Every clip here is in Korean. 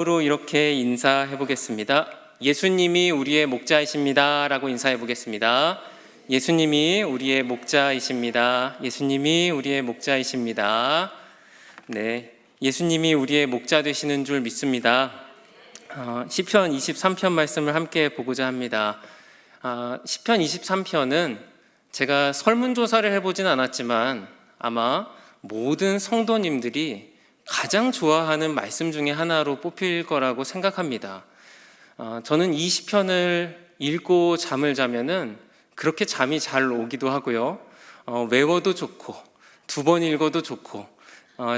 으로 이렇게 인사해 보겠습니다. 예수님이 우리의 목자이십니다 라고 인사해 보겠습니다. 예수님이 우리의 목자이십니다. 예수님이 우리의 목자이십니다. 네, 예수님이 우리의 목자 되시는 줄 믿습니다. 시편 23편 말씀을 함께 보고자 합니다. 시편 23편은 제가 설문조사를 해보진 않았지만 아마 모든 성도님들이 가장 좋아하는 말씀 중에 하나로 뽑힐 거라고 생각합니다. 저는 이 시편을 읽고 잠을 자면은 그렇게 잠이 잘 오기도 하고요. 외워도 좋고 두 번 읽어도 좋고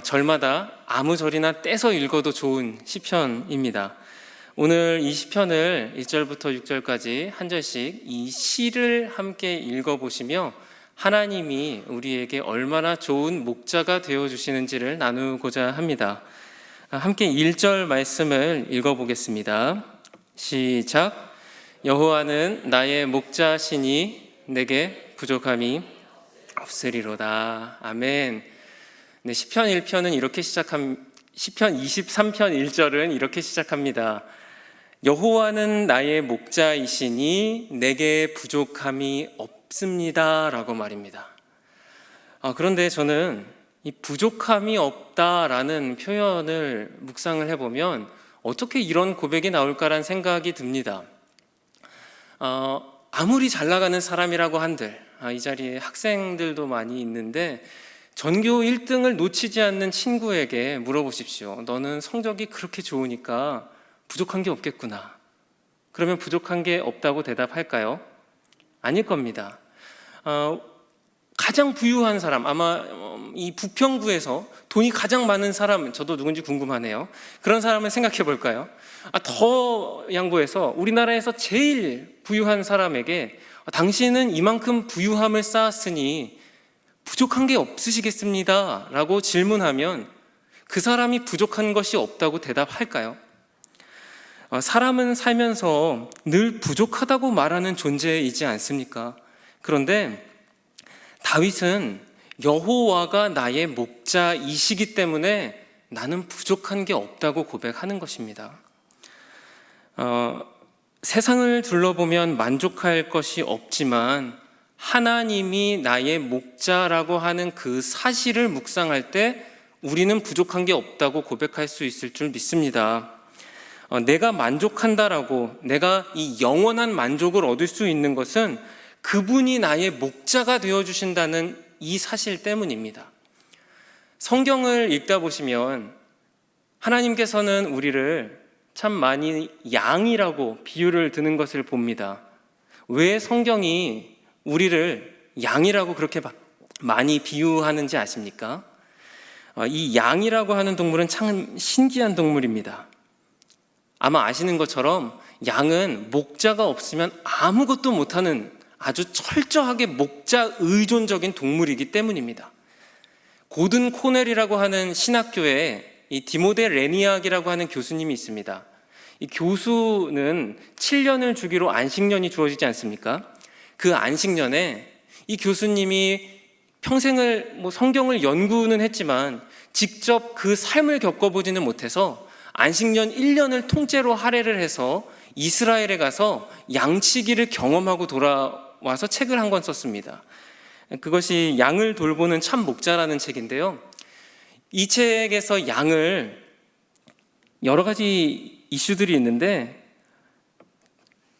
절마다 아무 절이나 떼서 읽어도 좋은 시편입니다. 오늘 이 시편을 1절부터 6절까지 한 절씩 이 시를 함께 읽어보시며 하나님이 우리에게 얼마나 좋은 목자가 되어주시는지를 나누고자 합니다. 함께 1절 말씀을 읽어보겠습니다. 시작. 여호와는 나의 목자시니 내게 부족함이 없으리로다. 아멘. 네, 시편 1편은 이렇게 시편 23편 1절은 이렇게 시작합니다. 여호와는 나의 목자이시니 내게 부족함이 없습니다 라고 말입니다. 그런데 저는 이 부족함이 없다라는 표현을 묵상을 해보면 어떻게 이런 고백이 나올까라는 생각이 듭니다. 아무리 잘 나가는 사람이라고 한들 이 자리에 학생들도 많이 있는데 전교 1등을 놓치지 않는 친구에게 물어보십시오. 너는 성적이 그렇게 좋으니까 부족한 게 없겠구나. 그러면 부족한 게 없다고 대답할까요? 아닐 겁니다. 가장 부유한 사람, 아마 이 부평구에서 돈이 가장 많은 사람, 저도 누군지 궁금하네요. 그런 사람을 생각해 볼까요? 더 양보해서 우리나라에서 제일 부유한 사람에게 당신은 이만큼 부유함을 쌓았으니 부족한 게 없으시겠습니다 라고 질문하면 그 사람이 부족한 것이 없다고 대답할까요? 사람은 살면서 늘 부족하다고 말하는 존재이지 않습니까? 그런데 다윗은 여호와가 나의 목자이시기 때문에 나는 부족한 게 없다고 고백하는 것입니다. 세상을 둘러보면 만족할 것이 없지만 하나님이 나의 목자라고 하는 그 사실을 묵상할 때 우리는 부족한 게 없다고 고백할 수 있을 줄 믿습니다. 내가 만족한다라고, 내가 이 영원한 만족을 얻을 수 있는 것은 그분이 나의 목자가 되어주신다는 이 사실 때문입니다. 성경을 읽다 보시면 하나님께서는 우리를 참 많이 양이라고 비유를 드는 것을 봅니다. 왜 성경이 우리를 양이라고 그렇게 많이 비유하는지 아십니까? 이 양이라고 하는 동물은 참 신기한 동물입니다. 아마 아시는 것처럼 양은 목자가 없으면 아무것도 못하는 아주 철저하게 목자 의존적인 동물이기 때문입니다. 고든 코넬이라고 하는 신학교에 이 디모데 레니악이라고 하는 교수님이 있습니다. 이 교수는 7년을 주기로 안식년이 주어지지 않습니까? 그 안식년에 이 교수님이 평생을 성경을 연구는 했지만 직접 그 삶을 겪어보지는 못해서 안식년 1년을 통째로 할애를 해서 이스라엘에 가서 양치기를 경험하고 돌아와서 책을 한 권 썼습니다. 그것이 양을 돌보는 참 목자라는 책인데요. 이 책에서 양을 여러 가지 이슈들이 있는데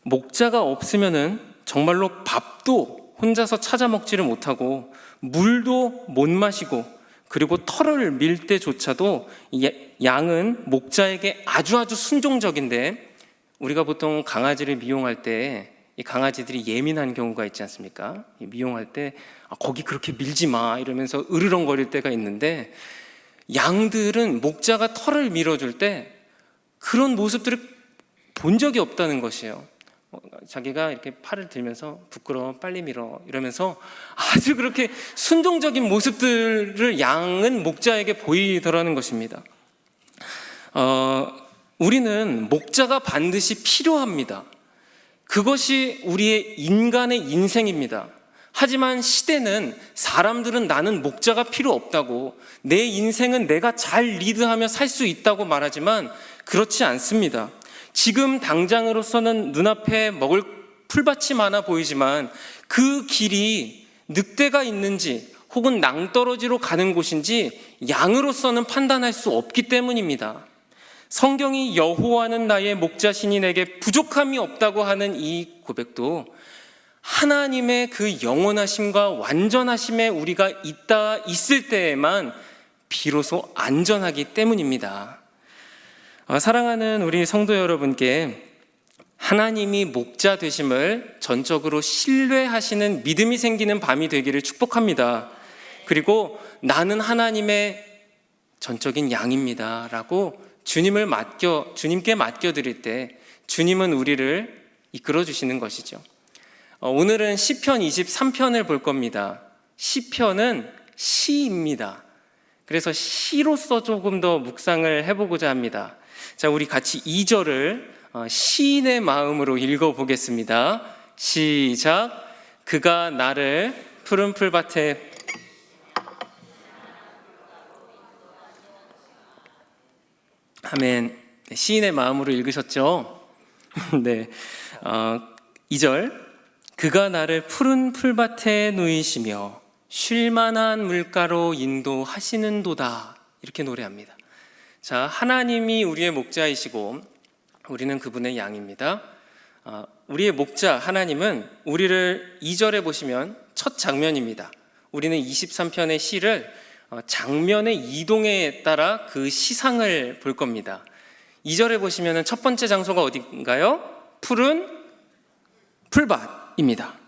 목자가 없으면은 정말로 밥도 혼자서 찾아 먹지를 못하고 물도 못 마시고 그리고 털을 밀 때조차도 양은 목자에게 아주 순종적인데 우리가 보통 강아지를 미용할 때 이 강아지들이 예민한 경우가 있지 않습니까? 미용할 때 거기 그렇게 밀지 마 이러면서 으르렁거릴 때가 있는데 양들은 목자가 털을 밀어줄 때 그런 모습들을 본 적이 없다는 것이에요. 자기가 이렇게 팔을 들면서 부끄러워 빨리 밀어 이러면서 아주 그렇게 순종적인 모습들을 양은 목자에게 보이더라는 것입니다. 우리는 목자가 반드시 필요합니다. 그것이 우리의 인간의 인생입니다. 하지만 시대는 사람들은 나는 목자가 필요 없다고 내 인생은 내가 잘 리드하며 살 수 있다고 말하지만 그렇지 않습니다. 지금 당장으로서는 눈앞에 먹을 풀밭이 많아 보이지만 그 길이 늑대가 있는지 혹은 낭떠러지로 가는 곳인지 양으로서는 판단할 수 없기 때문입니다. 성경이 여호와는 나의 목자시니 내게 부족함이 없다고 하는 이 고백도 하나님의 그 영원하심과 완전하심에 우리가 있을 때에만 비로소 안전하기 때문입니다. 사랑하는 우리 성도 여러분께 하나님이 목자 되심을 전적으로 신뢰하시는 믿음이 생기는 밤이 되기를 축복합니다. 그리고 나는 하나님의 전적인 양입니다 라고 주님께 맡겨드릴 때 주님은 우리를 이끌어 주시는 것이죠. 오늘은 시편 23편을 볼 겁니다. 시편은 시입니다. 그래서 시로서 조금 더 묵상을 해보고자 합니다. 자, 우리 같이 2절을 시인의 마음으로 읽어보겠습니다. 시작. 그가 나를 푸른 풀밭에 아멘. 시인의 마음으로 읽으셨죠? 네. 2절. 그가 나를 푸른 풀밭에 누이시며 쉴만한 물가로 인도하시는도다. 이렇게 노래합니다. 자, 하나님이 우리의 목자이시고 우리는 그분의 양입니다. 우리의 목자 하나님은 우리를 2절에 보시면 첫 장면입니다. 우리는 23편의 시를 장면의 이동에 따라 그 시상을 볼 겁니다. 2절에 보시면 첫 번째 장소가 어딘가요? 푸른 풀밭입니다.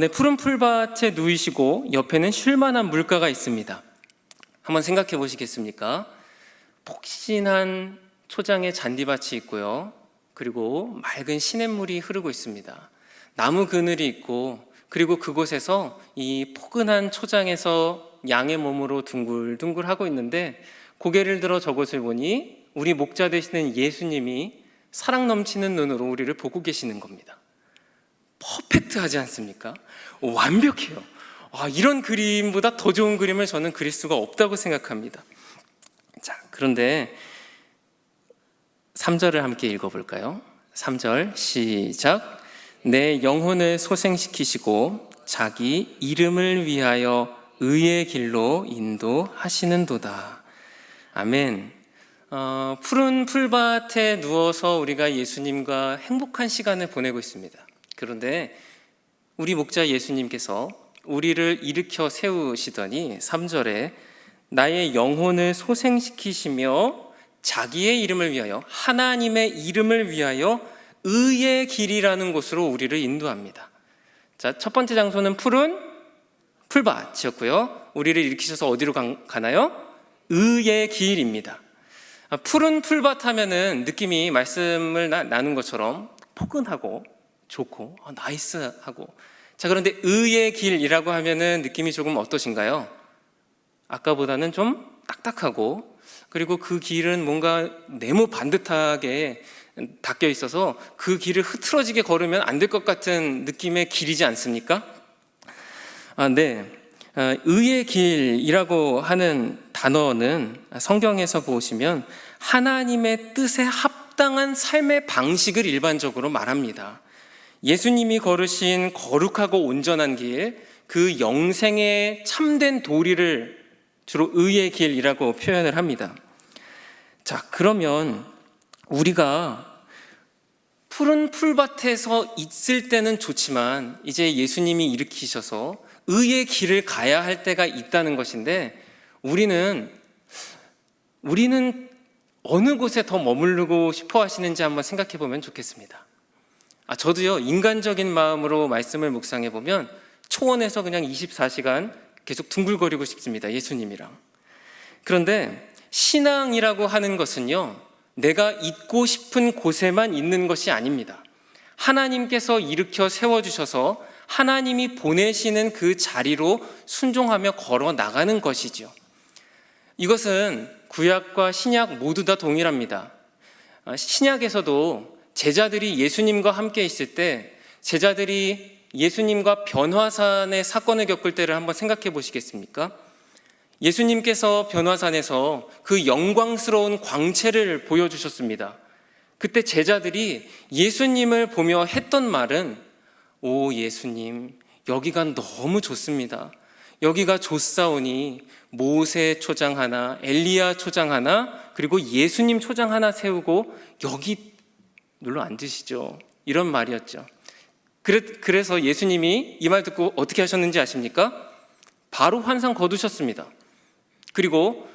네, 푸른 풀밭에 누이시고 옆에는 쉴만한 물가가 있습니다. 한번 생각해 보시겠습니까? 폭신한 초장의 잔디밭이 있고요. 그리고 맑은 시냇물이 흐르고 있습니다. 나무 그늘이 있고 그리고 그곳에서 이 포근한 초장에서 양의 몸으로 둥글둥글 하고 있는데 고개를 들어 저곳을 보니 우리 목자 되시는 예수님이 사랑 넘치는 눈으로 우리를 보고 계시는 겁니다. 퍼펙트하지 않습니까? 완벽해요. 이런 그림보다 더 좋은 그림을 저는 그릴 수가 없다고 생각합니다. 자, 그런데 3절을 함께 읽어볼까요? 3절 시작. 내 영혼을 소생시키시고 자기 이름을 위하여 의의 길로 인도하시는도다. 아멘. 푸른 풀밭에 누워서 우리가 예수님과 행복한 시간을 보내고 있습니다. 그런데 우리 목자 예수님께서 우리를 일으켜 세우시더니 3절에 나의 영혼을 소생시키시며 자기의 이름을 위하여 하나님의 이름을 위하여 의의 길이라는 곳으로 우리를 인도합니다. 자, 첫 번째 장소는 푸른 풀밭이었고요. 우리를 일으키셔서 어디로 가나요? 의의 길입니다. 푸른 풀밭 하면은 느낌이 말씀을 나눈 것처럼 포근하고 좋고 나이스하고, 자, 그런데 의의 길이라고 하면은 느낌이 조금 어떠신가요? 아까보다는 좀 딱딱하고, 그리고 그 길은 뭔가 네모 반듯하게 닦여 있어서 그 길을 흐트러지게 걸으면 안 될 것 같은 느낌의 길이지 않습니까? 네. 의의 길이라고 하는 단어는 성경에서 보시면 하나님의 뜻에 합당한 삶의 방식을 일반적으로 말합니다. 예수님이 걸으신 거룩하고 온전한 길, 그 영생의 참된 도리를 주로 의의 길이라고 표현을 합니다. 자, 그러면 우리가 푸른 풀밭에서 있을 때는 좋지만 이제 예수님이 일으키셔서 의의 길을 가야 할 때가 있다는 것인데, 우리는 어느 곳에 더 머무르고 싶어 하시는지 한번 생각해 보면 좋겠습니다. 저도요, 인간적인 마음으로 말씀을 묵상해 보면 초원에서 그냥 24시간 계속 둥글거리고 싶습니다. 예수님이랑. 그런데 신앙이라고 하는 것은요, 내가 있고 싶은 곳에만 있는 것이 아닙니다. 하나님께서 일으켜 세워주셔서 하나님이 보내시는 그 자리로 순종하며 걸어 나가는 것이죠. 이것은 구약과 신약 모두 다 동일합니다. 신약에서도 제자들이 예수님과 함께 있을 때 제자들이 예수님과 변화산의 사건을 겪을 때를 한번 생각해 보시겠습니까? 예수님께서 변화산에서 그 영광스러운 광채를 보여주셨습니다. 그때 제자들이 예수님을 보며 했던 말은, 오 예수님, 여기가 너무 좋습니다. 여기가 좋사오니 모세 초장 하나, 엘리야 초장 하나, 그리고 예수님 초장 하나 세우고 여기 눌러 앉으시죠. 이런 말이었죠. 그래서 예수님이 이 말 듣고 어떻게 하셨는지 아십니까? 바로 환상 거두셨습니다. 그리고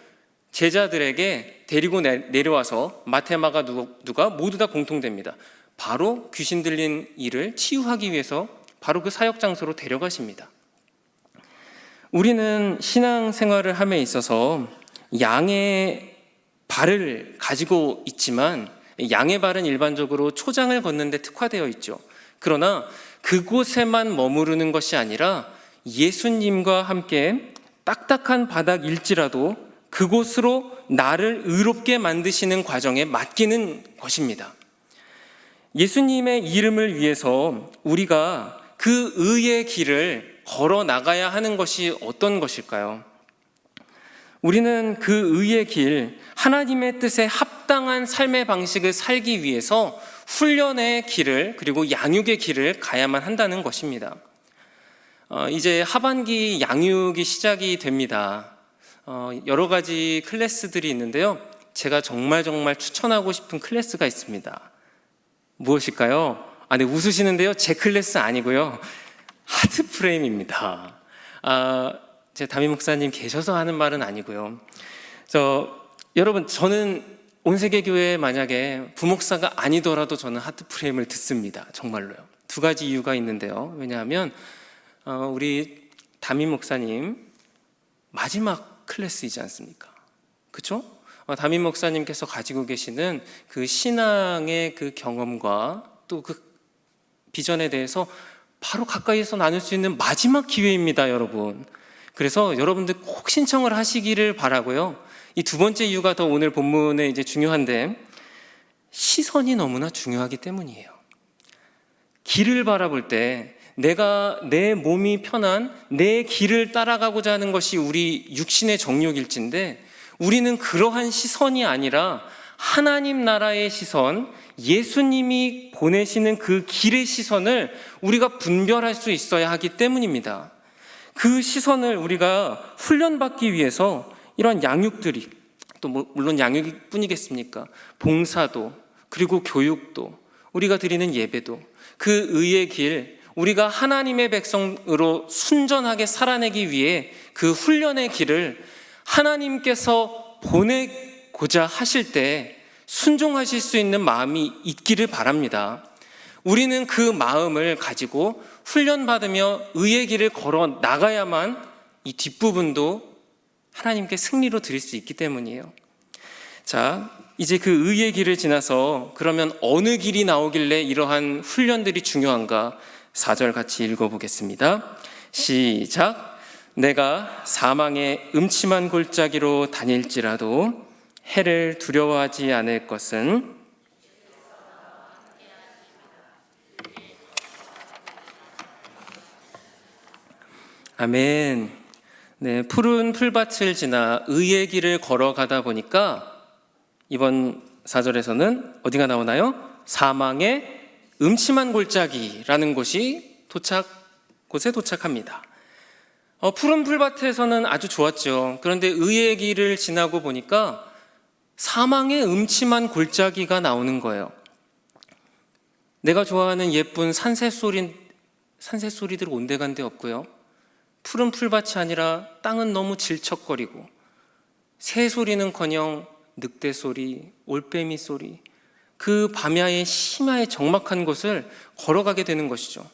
제자들에게 데리고 내려와서 마테마가 누가 모두 다 공통됩니다. 바로 귀신 들린 이를 치유하기 위해서 바로 그 사역 장소로 데려가십니다. 우리는 신앙생활을 함에 있어서 양의 발을 가지고 있지만 양의 발은 일반적으로 초장을 걷는 데 특화되어 있죠. 그러나 그곳에만 머무르는 것이 아니라 예수님과 함께 딱딱한 바닥일지라도 그곳으로 나를 의롭게 만드시는 과정에 맡기는 것입니다. 예수님의 이름을 위해서 우리가 그 의의 길을 걸어 나가야 하는 것이 어떤 것일까요? 우리는 그 의의 길, 하나님의 뜻에 합당한 삶의 방식을 살기 위해서 훈련의 길을, 그리고 양육의 길을 가야만 한다는 것입니다. 이제 하반기 양육이 시작이 됩니다. 여러 가지 클래스들이 있는데요. 제가 정말 추천하고 싶은 클래스가 있습니다. 무엇일까요? 네, 웃으시는데요. 제 클래스 아니고요. 하트프레임입니다. 제 담임 목사님 계셔서 하는 말은 아니고요. 여러분, 저는 온세계교회 만약에 부목사가 아니더라도 저는 하트프레임을 듣습니다. 정말로요. 두 가지 이유가 있는데요. 왜냐하면 우리 담임 목사님 마지막 클래스이지 않습니까? 그렇죠? 담임 목사님께서 가지고 계시는 그 신앙의 그 경험과 또 그 비전에 대해서 바로 가까이서 나눌 수 있는 마지막 기회입니다, 여러분. 그래서 여러분들 꼭 신청을 하시기를 바라고요. 이 두 번째 이유가 더 오늘 본문에 이제 중요한데, 시선이 너무나 중요하기 때문이에요. 길을 바라볼 때 내가 내 몸이 편한 내 길을 따라가고자 하는 것이 우리 육신의 정욕일진데, 우리는 그러한 시선이 아니라 하나님 나라의 시선, 예수님이 보내시는 그 길의 시선을 우리가 분별할 수 있어야 하기 때문입니다. 그 시선을 우리가 훈련받기 위해서 이러한 양육들이, 또 물론 양육이 뿐이겠습니까? 봉사도, 그리고 교육도, 우리가 드리는 예배도, 그 의의 길, 우리가 하나님의 백성으로 순전하게 살아내기 위해 그 훈련의 길을 하나님께서 보내고자 하실 때 순종하실 수 있는 마음이 있기를 바랍니다. 우리는 그 마음을 가지고 훈련받으며 의의 길을 걸어 나가야만 이 뒷부분도 하나님께 승리로 드릴 수 있기 때문이에요. 자, 이제 그 의의 길을 지나서 그러면 어느 길이 나오길래 이러한 훈련들이 중요한가? 4절 같이 읽어보겠습니다. 시작. 내가 사망의 음침한 골짜기로 다닐지라도 해를 두려워하지 않을 것은 아멘. 네, 푸른 풀밭을 지나 의의 길을 걸어가다 보니까 이번 4절에서는 어디가 나오나요? 사망의 음침한 골짜기라는 곳에 도착합니다. 푸른 풀밭에서는 아주 좋았죠. 그런데 의의 길을 지나고 보니까 사망의 음침한 골짜기가 나오는 거예요. 내가 좋아하는 예쁜 산새소리들 온데간데 없고요. 푸른 풀밭이 아니라 땅은 너무 질척거리고, 새 소리는커녕 늑대 소리, 올빼미 소리, 그 밤야의 심야의 적막한 곳을 걸어가게 되는 것이죠.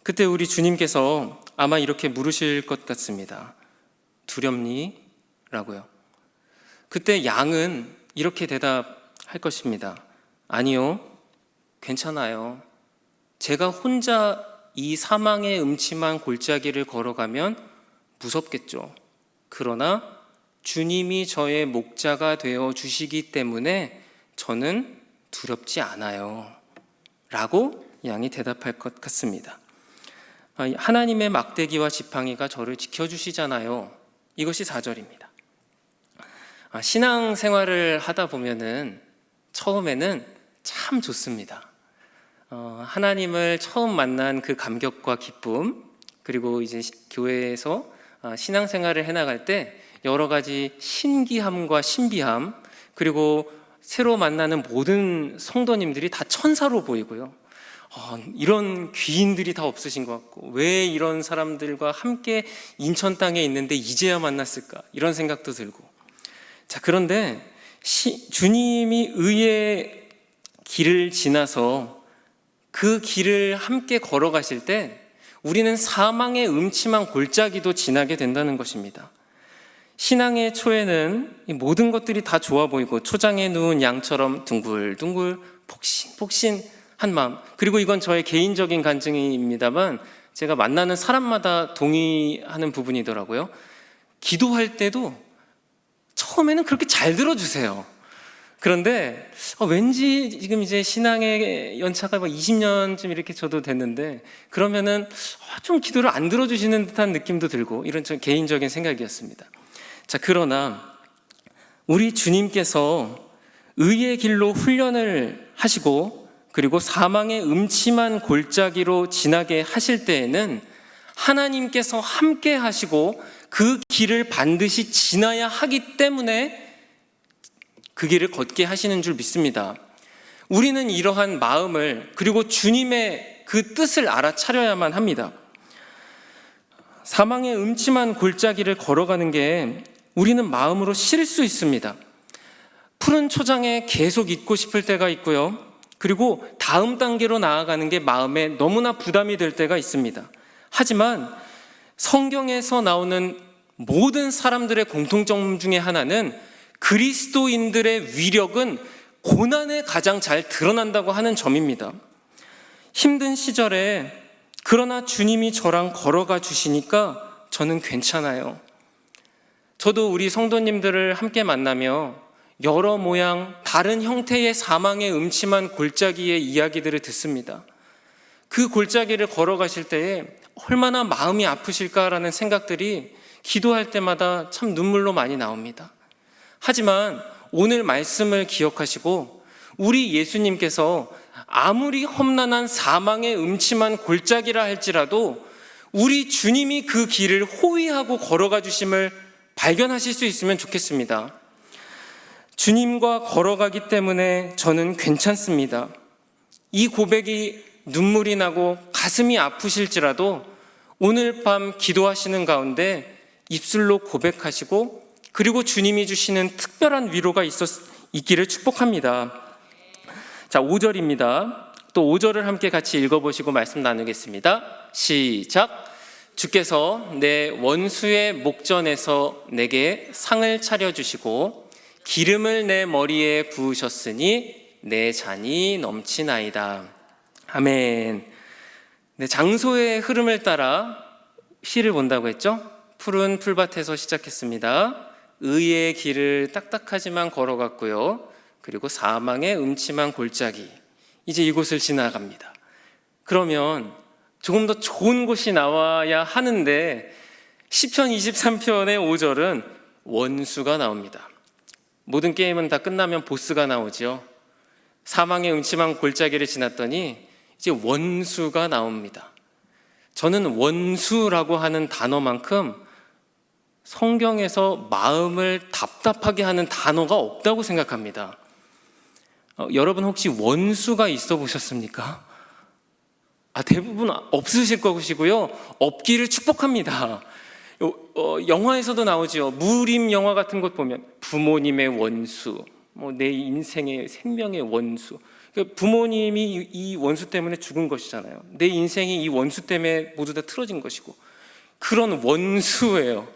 그때 우리 주님께서 아마 이렇게 물으실 것 같습니다. 두렵니? 라고요. 그때 양은 이렇게 대답할 것입니다. 아니요, 괜찮아요. 제가 혼자 이 사망의 음침한 골짜기를 걸어가면 무섭겠죠. 그러나 주님이 저의 목자가 되어 주시기 때문에 저는 두렵지 않아요. 라고 양이 대답할 것 같습니다. 하나님의 막대기와 지팡이가 저를 지켜주시잖아요. 이것이 4절입니다. 신앙생활을 하다 보면은 처음에는 참 좋습니다. 하나님을 처음 만난 그 감격과 기쁨, 그리고 이제 교회에서 신앙생활을 해나갈 때 여러 가지 신기함과 신비함, 그리고 새로 만나는 모든 성도님들이 다 천사로 보이고요. 이런 귀인들이 다 없으신 것 같고, 왜 이런 사람들과 함께 인천 땅에 있는데 이제야 만났을까, 이런 생각도 들고. 자, 그런데 주님이 의의 길을 지나서 그 길을 함께 걸어가실 때 우리는 사망의 음침한 골짜기도 지나게 된다는 것입니다. 신앙의 초에는 이 모든 것들이 다 좋아 보이고 초장에 누운 양처럼 둥글둥글 폭신폭신한 마음, 그리고 이건 저의 개인적인 간증입니다만 제가 만나는 사람마다 동의하는 부분이더라고요. 기도할 때도 처음에는 그렇게 잘 들어주세요. 그런데 왠지 지금 이제 신앙의 연차가 20년쯤 이렇게 저도 됐는데 그러면은 좀 기도를 안 들어주시는 듯한 느낌도 들고, 이런 좀 개인적인 생각이었습니다. 자, 그러나 우리 주님께서 의의 길로 훈련을 하시고 그리고 사망의 음침한 골짜기로 지나게 하실 때에는 하나님께서 함께 하시고 그 길을 반드시 지나야 하기 때문에 그 길을 걷게 하시는 줄 믿습니다. 우리는 이러한 마음을, 그리고 주님의 그 뜻을 알아차려야만 합니다. 사망의 음침한 골짜기를 걸어가는 게 우리는 마음으로 싫을 수 있습니다. 푸른 초장에 계속 있고 싶을 때가 있고요. 그리고 다음 단계로 나아가는 게 마음에 너무나 부담이 될 때가 있습니다. 하지만 성경에서 나오는 모든 사람들의 공통점 중에 하나는 그리스도인들의 위력은 고난에 가장 잘 드러난다고 하는 점입니다. 힘든 시절에 그러나 주님이 저랑 걸어가 주시니까 저는 괜찮아요. 저도 우리 성도님들을 함께 만나며 여러 모양 다른 형태의 사망의 음침한 골짜기의 이야기들을 듣습니다. 그 골짜기를 걸어가실 때에 얼마나 마음이 아프실까라는 생각들이 기도할 때마다 참 눈물로 많이 나옵니다. 하지만 오늘 말씀을 기억하시고 우리 예수님께서 아무리 험난한 사망의 음침한 골짜기라 할지라도 우리 주님이 그 길을 호위하고 걸어가 주심을 발견하실 수 있으면 좋겠습니다. 주님과 걸어가기 때문에 저는 괜찮습니다. 이 고백이 눈물이 나고 가슴이 아프실지라도 오늘 밤 기도하시는 가운데 입술로 고백하시고 그리고 주님이 주시는 특별한 위로가 있기를 축복합니다. 자, 5절입니다. 또 5절을 함께 같이 읽어보시고 말씀 나누겠습니다. 시작. 주께서 내 원수의 목전에서 내게 상을 차려주시고 기름을 내 머리에 부으셨으니 내 잔이 넘치나이다. 아멘. 네, 장소의 흐름을 따라 시를 본다고 했죠? 푸른 풀밭에서 시작했습니다. 의의 길을 딱딱하지만 걸어갔고요. 그리고 사망의 음침한 골짜기, 이제 이곳을 지나갑니다. 그러면 조금 더 좋은 곳이 나와야 하는데 시편 23편의 5절은 원수가 나옵니다. 모든 게임은 다 끝나면 보스가 나오죠. 사망의 음침한 골짜기를 지났더니 이제 원수가 나옵니다. 저는 원수라고 하는 단어만큼 성경에서 마음을 답답하게 하는 단어가 없다고 생각합니다. 여러분 혹시 원수가 있어 보셨습니까? 대부분 없으실 것이고요. 없기를 축복합니다. 영화에서도 나오죠. 무림 영화 같은 것 보면 부모님의 원수, 내 인생의 생명의 원수. 부모님이 이 원수 때문에 죽은 것이잖아요. 내 인생이 이 원수 때문에 모두 다 틀어진 것이고, 그런 원수예요.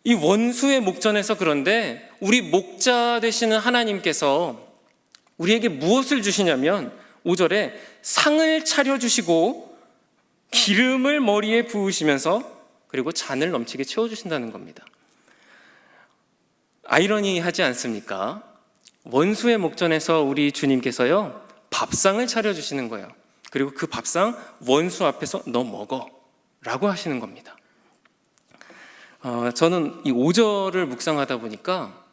이 원수의 목전에서 그런데 우리 목자 되시는 하나님께서 우리에게 무엇을 주시냐면 5절에 상을 차려주시고 기름을 머리에 부으시면서 그리고 잔을 넘치게 채워주신다는 겁니다. 아이러니하지 않습니까? 원수의 목전에서 우리 주님께서요 밥상을 차려주시는 거예요. 그리고 그 밥상 원수 앞에서 너 먹어 라고 하시는 겁니다. 저는 이 5절을 묵상하다 보니까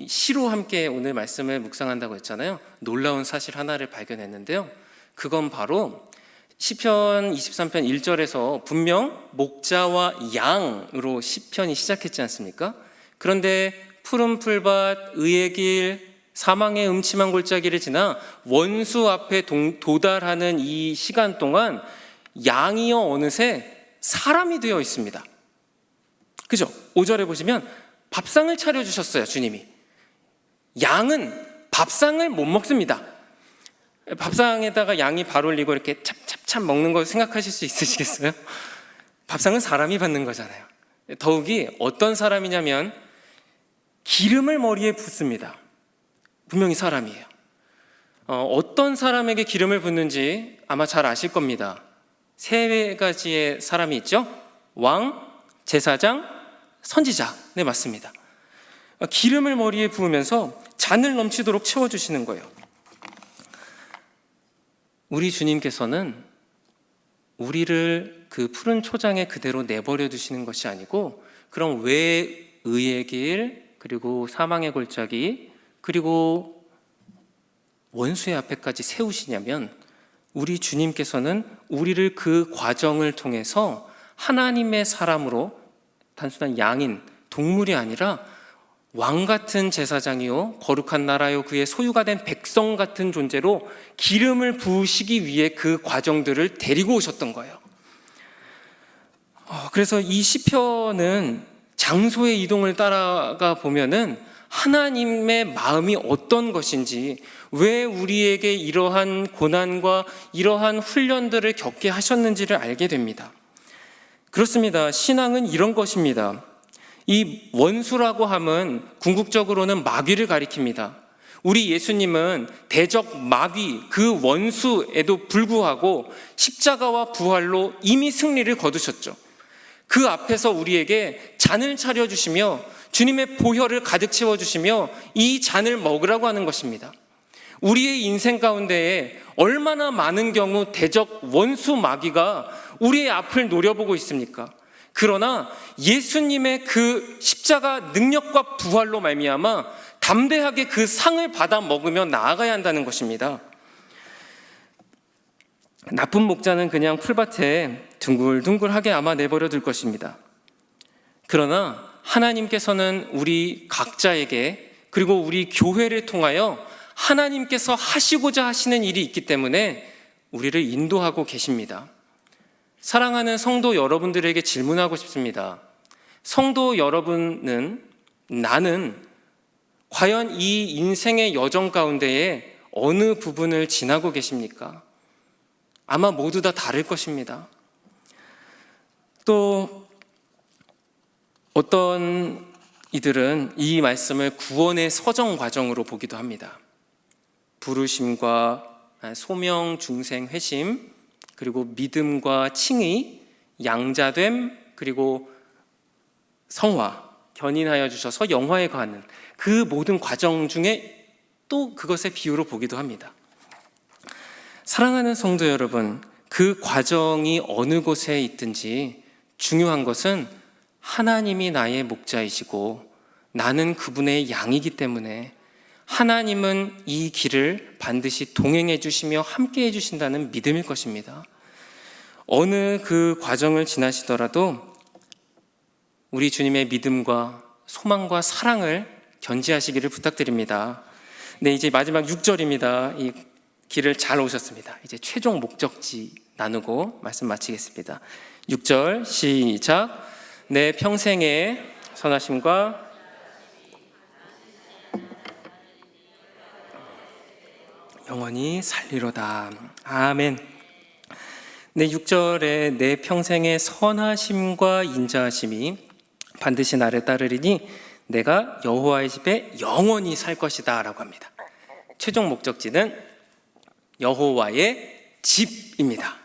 시로 함께 오늘 말씀을 묵상한다고 했잖아요. 놀라운 사실 하나를 발견했는데요. 그건 바로 시편 23편 1절에서 분명 목자와 양으로 시편이 시작했지 않습니까? 그런데 푸른 풀밭, 의의 길, 사망의 음침한 골짜기를 지나 원수 앞에 도달하는 이 시간 동안 양이여 어느새 사람이 되어 있습니다. 그죠? 5절에 보시면 밥상을 차려주셨어요, 주님이. 양은 밥상을 못 먹습니다. 밥상에다가 양이 발 올리고 이렇게 찹찹찹 먹는 거 생각하실 수 있으시겠어요? 밥상은 사람이 받는 거잖아요. 더욱이 어떤 사람이냐면 기름을 머리에 붓습니다. 분명히 사람이에요. 어떤 사람에게 기름을 붓는지 아마 잘 아실 겁니다. 세 가지의 사람이 있죠? 왕, 제사장, 선지자. 네, 맞습니다. 기름을 머리에 부으면서 잔을 넘치도록 채워주시는 거예요. 우리 주님께서는 우리를 그 푸른 초장에 그대로 내버려 두시는 것이 아니고, 그럼 왜 의의 길, 그리고 사망의 골짜기, 그리고 원수의 앞에까지 세우시냐면, 우리 주님께서는 우리를 그 과정을 통해서 하나님의 사람으로, 단순한 양인 동물이 아니라 왕 같은 제사장이요 거룩한 나라요 그의 소유가 된 백성 같은 존재로 기름을 부으시기 위해 그 과정들을 데리고 오셨던 거예요. 그래서 이 시편은 장소의 이동을 따라가 보면은 하나님의 마음이 어떤 것인지, 왜 우리에게 이러한 고난과 이러한 훈련들을 겪게 하셨는지를 알게 됩니다. 그렇습니다. 신앙은 이런 것입니다. 이 원수라고 함은 궁극적으로는 마귀를 가리킵니다. 우리 예수님은 대적 마귀, 그 원수에도 불구하고 십자가와 부활로 이미 승리를 거두셨죠. 그 앞에서 우리에게 잔을 차려주시며 주님의 보혈을 가득 채워주시며 이 잔을 먹으라고 하는 것입니다. 우리의 인생 가운데에 얼마나 많은 경우 대적 원수 마귀가 우리의 앞을 노려보고 있습니까? 그러나 예수님의 그 십자가 능력과 부활로 말미암아 담대하게 그 상을 받아 먹으며 나아가야 한다는 것입니다. 나쁜 목자는 그냥 풀밭에 둥글둥글하게 아마 내버려 둘 것입니다. 그러나 하나님께서는 우리 각자에게, 그리고 우리 교회를 통하여 하나님께서 하시고자 하시는 일이 있기 때문에 우리를 인도하고 계십니다. 사랑하는 성도 여러분들에게 질문하고 싶습니다. 성도 여러분은, 나는 과연 이 인생의 여정 가운데에 어느 부분을 지나고 계십니까? 아마 모두 다 다를 것입니다. 또 어떤 이들은 이 말씀을 구원의 서정 과정으로 보기도 합니다. 부르심과 소명, 중생, 회심, 그리고 믿음과 칭의, 양자됨, 그리고 성화, 견인하여 주셔서 영화에 가는 그 모든 과정 중에 또 그것의 비유로 보기도 합니다. 사랑하는 성도 여러분, 그 과정이 어느 곳에 있든지 중요한 것은 하나님이 나의 목자이시고 나는 그분의 양이기 때문에 하나님은 이 길을 반드시 동행해 주시며 함께 해 주신다는 믿음일 것입니다. 어느 그 과정을 지나시더라도 우리 주님의 믿음과 소망과 사랑을 견지하시기를 부탁드립니다. 네, 이제 마지막 6절입니다. 이 길을 잘 오셨습니다. 이제 최종 목적지 나누고 말씀 마치겠습니다. 6절 시작. 내 평생의 선하심과 영원히 살리로다. 아멘. 네, 6절에 내 평생의 선하심과 인자하심이 반드시 나를 따르리니 내가 여호와의 집에 영원히 살 것이다 라고 합니다. 최종 목적지는 여호와의 집입니다.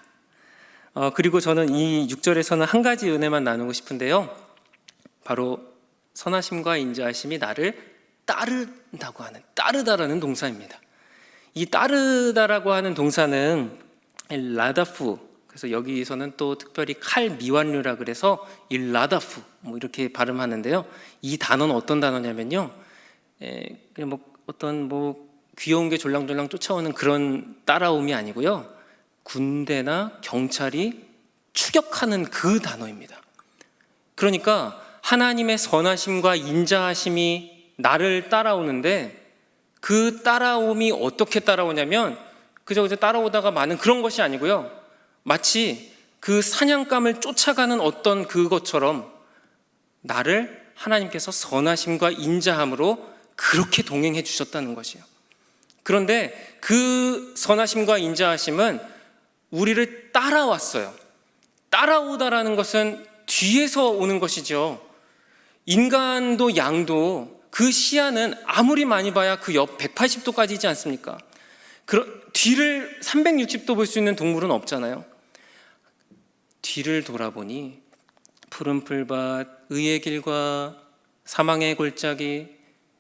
그리고 저는 이 6절에서는 한 가지 은혜만 나누고 싶은데요, 바로 선하심과 인자하심이 나를 따른다고 하는, 따르다라는 동사입니다. 이 따르다라고 하는 동사는 라다프, 그래서 여기서는 또 특별히 칼 미완류라 그래서 일라다프 뭐 이렇게 발음하는데요. 이 단어는 어떤 단어냐면요, 그냥 뭐 어떤 뭐 귀여운 게 졸랑졸랑 쫓아오는 그런 따라옴이 아니고요, 군대나 경찰이 추격하는 그 단어입니다. 그러니까 하나님의 선하심과 인자하심이 나를 따라오는데, 그 따라옴이 어떻게 따라오냐면 그저 따라오다가 마는 그런 것이 아니고요, 마치 그 사냥감을 쫓아가는 어떤 그것처럼 나를 하나님께서 선하심과 인자함으로 그렇게 동행해 주셨다는 것이에요. 그런데 그 선하심과 인자하심은 우리를 따라왔어요. 따라오다라는 것은 뒤에서 오는 것이죠. 인간도 양도 그 시야는 아무리 많이 봐야 그 옆 180도까지지 않습니까? 뒤를 360도 볼 수 있는 동물은 없잖아요. 뒤를 돌아보니 푸른 풀밭, 의의 길과 사망의 골짜기,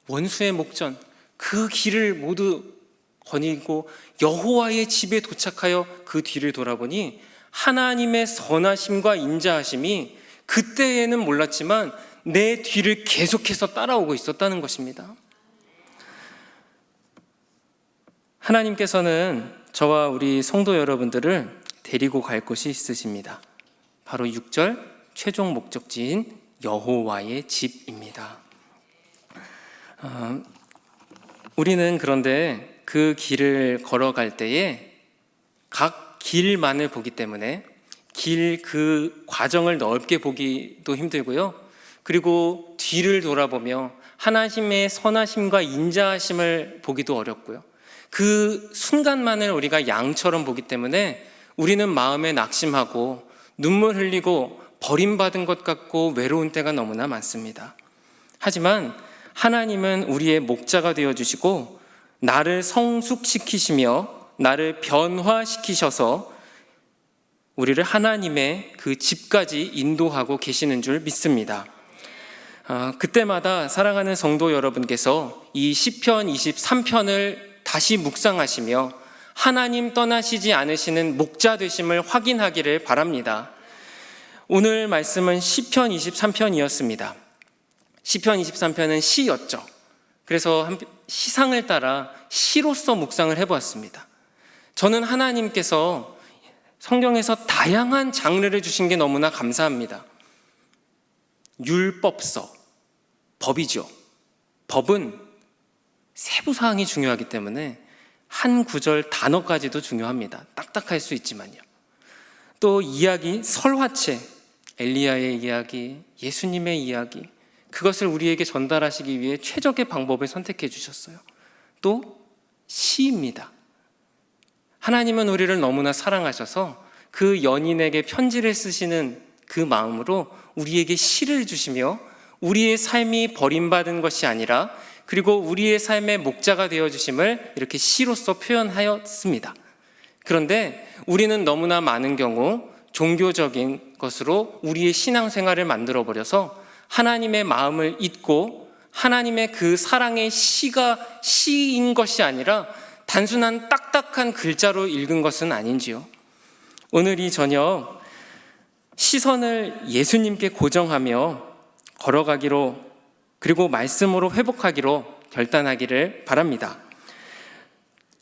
원수의 목전, 그 길을 모두 거니고 여호와의 집에 도착하여 그 뒤를 돌아보니 하나님의 선하심과 인자하심이 그때에는 몰랐지만 내 뒤를 계속해서 따라오고 있었다는 것입니다. 하나님께서는 저와 우리 성도 여러분들을 데리고 갈 곳이 있으십니다. 바로 6절 최종 목적지인 여호와의 집입니다. 우리는 그런데 그 길을 걸어갈 때에 각 길만을 보기 때문에 길 그 과정을 넓게 보기도 힘들고요, 그리고 뒤를 돌아보며 하나님의 선하심과 인자하심을 보기도 어렵고요, 그 순간만을 우리가 양처럼 보기 때문에 우리는 마음에 낙심하고 눈물 흘리고 버림받은 것 같고 외로운 때가 너무나 많습니다. 하지만 하나님은 우리의 목자가 되어주시고 나를 성숙시키시며 나를 변화시키셔서 우리를 하나님의 그 집까지 인도하고 계시는 줄 믿습니다. 그때마다 사랑하는 성도 여러분께서 이 시편 23편을 다시 묵상하시며 하나님 떠나시지 않으시는 목자 되심을 확인하기를 바랍니다. 오늘 말씀은 시편 23편이었습니다. 시편 23편은 시였죠. 그래서 시상을 따라 시로서 묵상을 해보았습니다. 저는 하나님께서 성경에서 다양한 장르를 주신 게 너무나 감사합니다. 율법서, 법이죠. 법은 세부사항이 중요하기 때문에 한 구절 단어까지도 중요합니다. 딱딱할 수 있지만요. 또 이야기, 설화체, 엘리야의 이야기, 예수님의 이야기, 그것을 우리에게 전달하시기 위해 최적의 방법을 선택해 주셨어요. 또 시입니다. 하나님은 우리를 너무나 사랑하셔서 그 연인에게 편지를 쓰시는 그 마음으로 우리에게 시를 주시며 우리의 삶이 버림받은 것이 아니라 그리고 우리의 삶의 목자가 되어주심을 이렇게 시로서 표현하였습니다. 그런데 우리는 너무나 많은 경우 종교적인 것으로 우리의 신앙생활을 만들어버려서 하나님의 마음을 잊고 하나님의 그 사랑의 시가 시인 것이 아니라 단순한 딱딱한 글자로 읽은 것은 아닌지요. 오늘 이 저녁 시선을 예수님께 고정하며 걸어가기로, 그리고 말씀으로 회복하기로 결단하기를 바랍니다.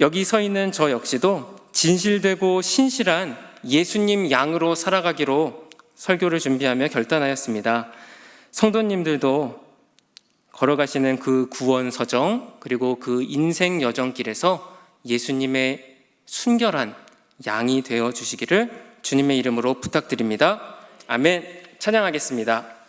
여기 서 있는 저 역시도 진실되고 신실한 예수님 양으로 살아가기로 설교를 준비하며 결단하였습니다. 성도님들도 걸어가시는 그 구원 서정, 그리고 그 인생 여정길에서 예수님의 순결한 양이 되어 주시기를 주님의 이름으로 부탁드립니다. 아멘. 찬양하겠습니다.